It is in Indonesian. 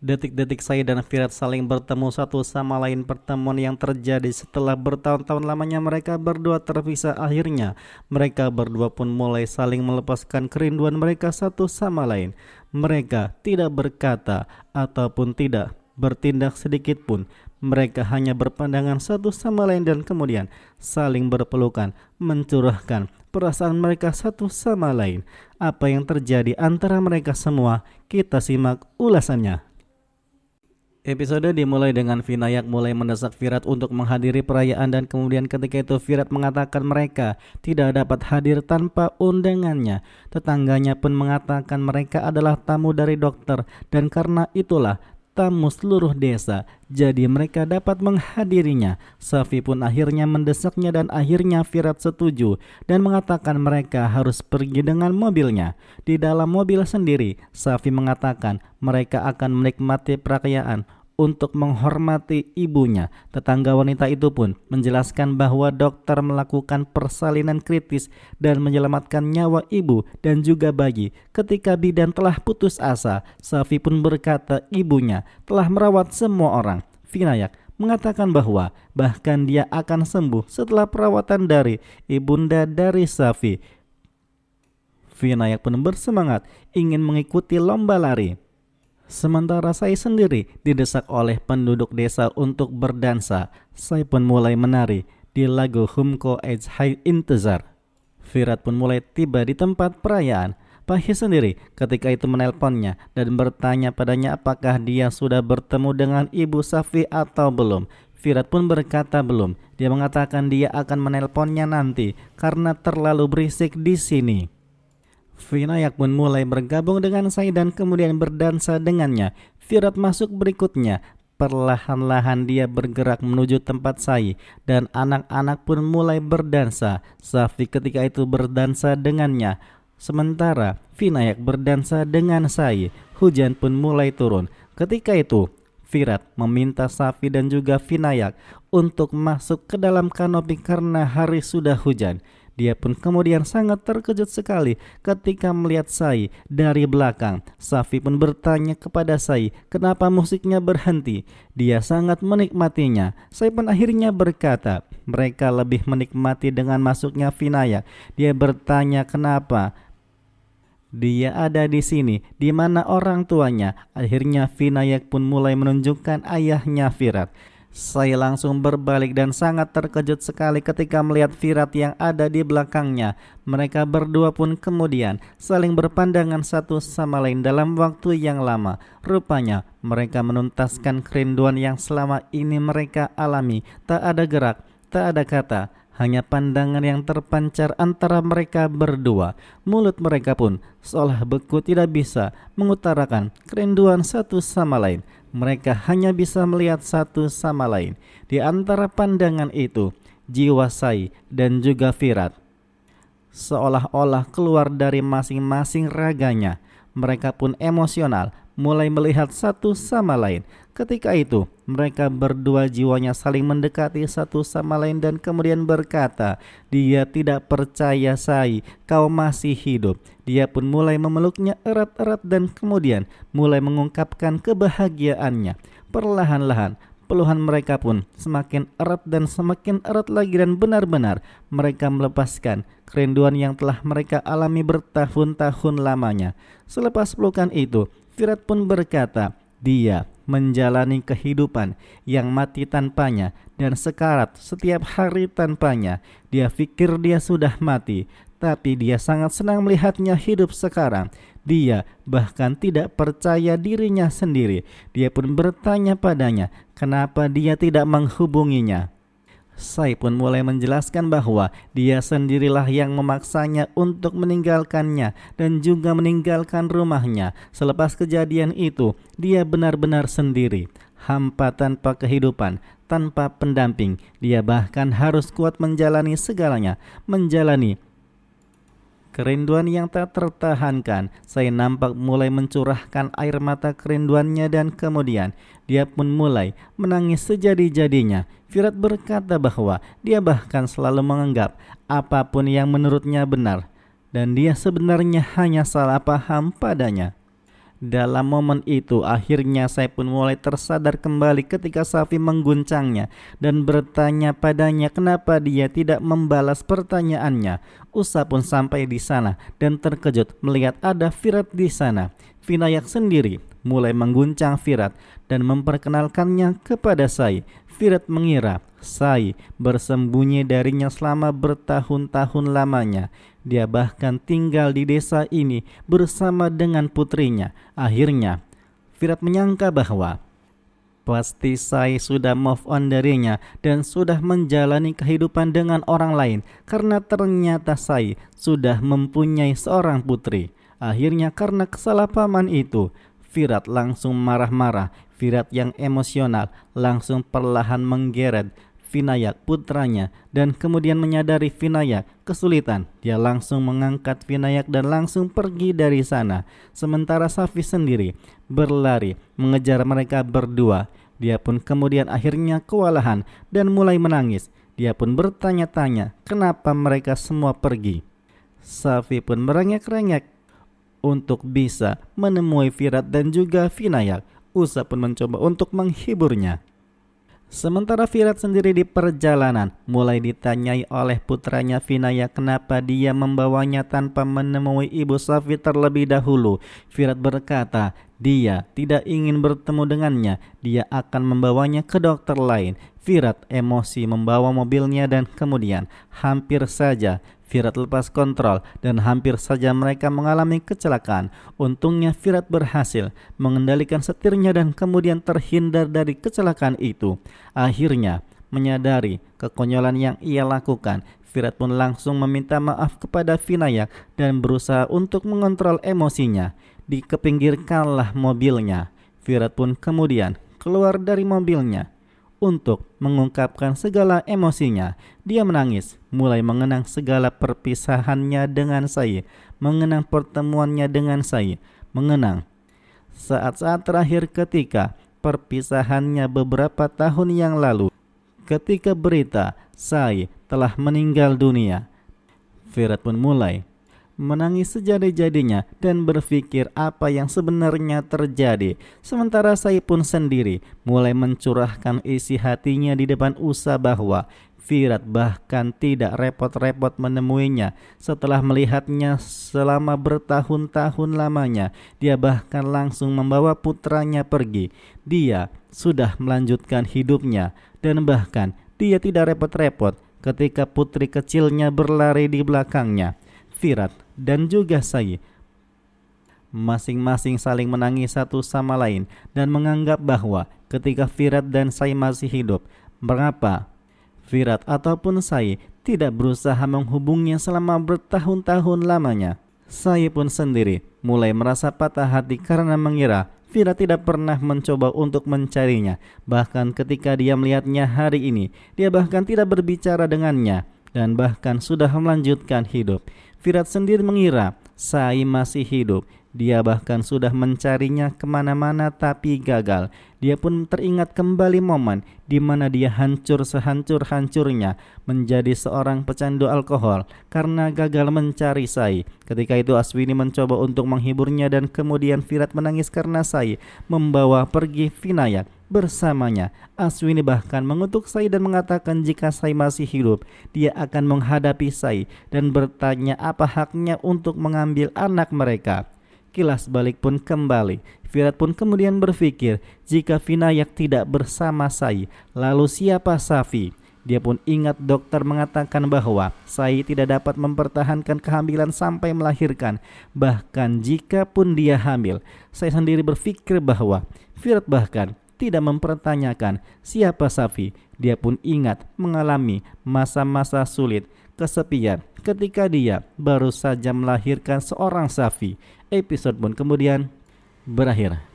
Detik-detik saya dan Virat saling bertemu satu sama lain. Pertemuan yang terjadi setelah bertahun-tahun lamanya mereka berdua terpisah. Akhirnya mereka berdua pun mulai saling melepaskan kerinduan mereka satu sama lain. Mereka tidak berkata ataupun tidak bertindak sedikit pun. Mereka hanya berpandangan satu sama lain dan kemudian saling berpelukan, mencurahkan perasaan mereka satu sama lain. Apa yang terjadi antara mereka semua? Kita simak ulasannya. Episode dimulai dengan Vinayak mulai mendesak Virat untuk menghadiri perayaan, dan kemudian ketika itu Virat mengatakan mereka tidak dapat hadir tanpa undangannya. Tetangganya pun mengatakan mereka adalah tamu dari dokter dan karena itulah tamu seluruh desa, jadi mereka dapat menghadirinya. Safi pun akhirnya mendesaknya dan akhirnya Virat setuju dan mengatakan mereka harus pergi dengan mobilnya. Di dalam mobil sendiri, Safi mengatakan mereka akan menikmati perayaan untuk menghormati ibunya. Tetangga wanita itu pun menjelaskan bahwa dokter melakukan persalinan kritis dan menyelamatkan nyawa ibu dan juga bayi. Ketika bidan telah putus asa, Safi pun berkata ibunya telah merawat semua orang. Vinayak mengatakan bahwa bahkan dia akan sembuh setelah perawatan dari ibunda dari Safi. Vinayak pun bersemangat ingin mengikuti lomba lari. Sementara saya sendiri didesak oleh penduduk desa untuk berdansa. Saya pun mulai menari di lagu Humko Ej Hai Intezar. Virat pun mulai tiba di tempat perayaan. Pahi sendiri ketika itu menelponnya dan bertanya padanya apakah dia sudah bertemu dengan ibu Safi atau belum. Virat pun berkata belum. Dia mengatakan dia akan menelponnya nanti karena terlalu berisik di sini. Vinayak pun mulai bergabung dengan saya dan kemudian berdansa dengannya. Virat masuk berikutnya. Perlahan-lahan dia bergerak menuju tempat saya dan anak-anak pun mulai berdansa. Safi ketika itu berdansa dengannya. Sementara Vinayak berdansa dengan saya. Hujan pun mulai turun. Ketika itu Virat meminta Safi dan juga Vinayak untuk masuk ke dalam kanopi karena hari sudah hujan. Dia pun kemudian sangat terkejut sekali ketika melihat saya dari belakang. Safi pun bertanya kepada saya kenapa musiknya berhenti. Dia sangat menikmatinya. Saya pun akhirnya berkata mereka lebih menikmati dengan masuknya Vinayak. Dia bertanya kenapa dia ada di sini, di mana orang tuanya. Akhirnya Vinayak pun mulai menunjukkan ayahnya Virat. Saya langsung berbalik dan sangat terkejut sekali ketika melihat Virat yang ada di belakangnya. Mereka berdua pun kemudian saling berpandangan satu sama lain dalam waktu yang lama. Rupanya mereka menuntaskan kerinduan yang selama ini mereka alami. Tak ada gerak, tak ada kata, hanya pandangan yang terpancar antara mereka berdua. Mulut mereka pun seolah beku, tidak bisa mengutarakan kerinduan satu sama lain. Mereka hanya bisa melihat satu sama lain. Di antara pandangan itu, jiwa saya dan juga Virat seolah-olah keluar dari masing-masing raganya. Mereka pun emosional, mulai melihat satu sama lain. Ketika itu, mereka berdua jiwanya saling mendekati satu sama lain dan kemudian berkata, dia tidak percaya saya, kau masih hidup. Dia pun mulai memeluknya erat-erat dan kemudian mulai mengungkapkan kebahagiaannya. Perlahan-lahan, peluhan mereka pun semakin erat dan semakin erat lagi dan benar-benar mereka melepaskan kerinduan yang telah mereka alami bertahun-tahun lamanya. Selepas pelukan itu, Virat pun berkata, dia menjalani kehidupan yang mati tanpanya dan sekarat setiap hari tanpanya. Dia pikir dia sudah mati, tapi dia sangat senang melihatnya hidup sekarang. Dia bahkan tidak percaya dirinya sendiri. Dia pun bertanya padanya, kenapa dia tidak menghubunginya. Saya pun mulai menjelaskan bahwa dia sendirilah yang memaksanya untuk meninggalkannya dan juga meninggalkan rumahnya. Selepas kejadian itu, dia benar-benar sendiri, hampa tanpa kehidupan, tanpa pendamping. Dia bahkan harus kuat menjalani segalanya, menjalani kerinduan yang tak tertahankan. Saya nampak mulai mencurahkan air mata kerinduannya dan kemudian dia pun mulai menangis sejadi-jadinya. Virat berkata bahwa dia bahkan selalu menganggap apapun yang menurutnya benar dan dia sebenarnya hanya salah paham padanya. Dalam momen itu akhirnya saya pun mulai tersadar kembali ketika Safi mengguncangnya dan bertanya padanya kenapa dia tidak membalas pertanyaannya. Usa pun sampai di sana dan terkejut melihat ada Firat di sana. Vinayak sendiri mulai mengguncang Firat dan memperkenalkannya kepada Sai. Firat mengira Sai bersembunyi darinya selama bertahun-tahun lamanya. Dia bahkan tinggal di desa ini bersama dengan putrinya. Akhirnya Firat menyangka bahwa pasti Sai sudah move on darinya dan sudah menjalani kehidupan dengan orang lain, karena ternyata Sai sudah mempunyai seorang putri. Akhirnya karena kesalahpahaman itu, Firat langsung marah-marah. Firat yang emosional langsung perlahan menggeret Vinayak putranya dan kemudian menyadari Vinayak kesulitan. Dia langsung mengangkat Vinayak dan langsung pergi dari sana. Sementara Safi sendiri berlari mengejar mereka berdua. Dia pun kemudian akhirnya kewalahan dan mulai menangis. Dia pun bertanya-tanya kenapa mereka semua pergi. Safi pun merengek-rengek untuk bisa menemui Firat dan juga Vinayak. Usa pun mencoba untuk menghiburnya. Sementara Firat sendiri di perjalanan mulai ditanyai oleh putranya Vinayak kenapa dia membawanya tanpa menemui ibu Safi terlebih dahulu. Firat berkata dia tidak ingin bertemu dengannya, dia akan membawanya ke dokter lain. Firat emosi membawa mobilnya dan kemudian hampir saja Firat lepas kontrol dan hampir saja mereka mengalami kecelakaan. Untungnya Firat berhasil mengendalikan setirnya dan kemudian terhindar dari kecelakaan itu. Akhirnya menyadari kekonyolan yang ia lakukan, Firat pun langsung meminta maaf kepada Vinayak dan berusaha untuk mengontrol emosinya. Dikepinggirkanlah mobilnya. Firat pun kemudian keluar dari mobilnya untuk mengungkapkan segala emosinya. Dia menangis, mulai mengenang segala perpisahannya dengan Sai, mengenang pertemuannya dengan Sai, mengenang saat-saat terakhir ketika perpisahannya beberapa tahun yang lalu, ketika berita Sai telah meninggal dunia. Firat pun mulai menangis sejadi-jadinya dan berpikir apa yang sebenarnya terjadi. Sementara Sai pun sendiri mulai mencurahkan isi hatinya di depan Usa bahwa Firat bahkan tidak repot-repot menemuinya setelah melihatnya selama bertahun-tahun lamanya. Dia bahkan langsung membawa putranya pergi. Dia sudah melanjutkan hidupnya dan bahkan dia tidak repot-repot ketika putri kecilnya berlari di belakangnya. Firat dan juga Sai masing-masing saling menangis satu sama lain dan menganggap bahwa ketika Firat dan Sai masih hidup, mengapa Firat ataupun Sai tidak berusaha menghubungnya selama bertahun-tahun lamanya. Sai pun sendiri mulai merasa patah hati karena mengira Firat tidak pernah mencoba untuk mencarinya. Bahkan ketika dia melihatnya hari ini, dia bahkan tidak berbicara dengannya dan bahkan sudah melanjutkan hidup. Firat sendiri mengira Sai masih hidup. Dia bahkan sudah mencarinya kemana-mana tapi gagal. Dia pun teringat kembali momen di mana dia hancur sehancur-hancurnya menjadi seorang pecandu alkohol karena gagal mencari Sai. Ketika itu Aswini mencoba untuk menghiburnya dan kemudian Firat menangis karena Sai membawa pergi Vinayak bersamanya. Aswini bahkan mengutuk Sai dan mengatakan jika Sai masih hidup, dia akan menghadapi Sai dan bertanya apa haknya untuk mengambil anak mereka. Kilas balik pun kembali. Firat pun kemudian berpikir jika Vinayak tidak bersama Sai, lalu siapa Safi? Dia pun ingat dokter mengatakan bahwa Sai tidak dapat mempertahankan kehamilan sampai melahirkan. Bahkan jika pun dia hamil, saya sendiri berpikir bahwa Firat bahkan tidak mempertanyakan siapa Safi. Dia pun ingat mengalami masa-masa sulit, kesepian ketika dia baru saja melahirkan seorang Safi. Episode pun kemudian berakhir.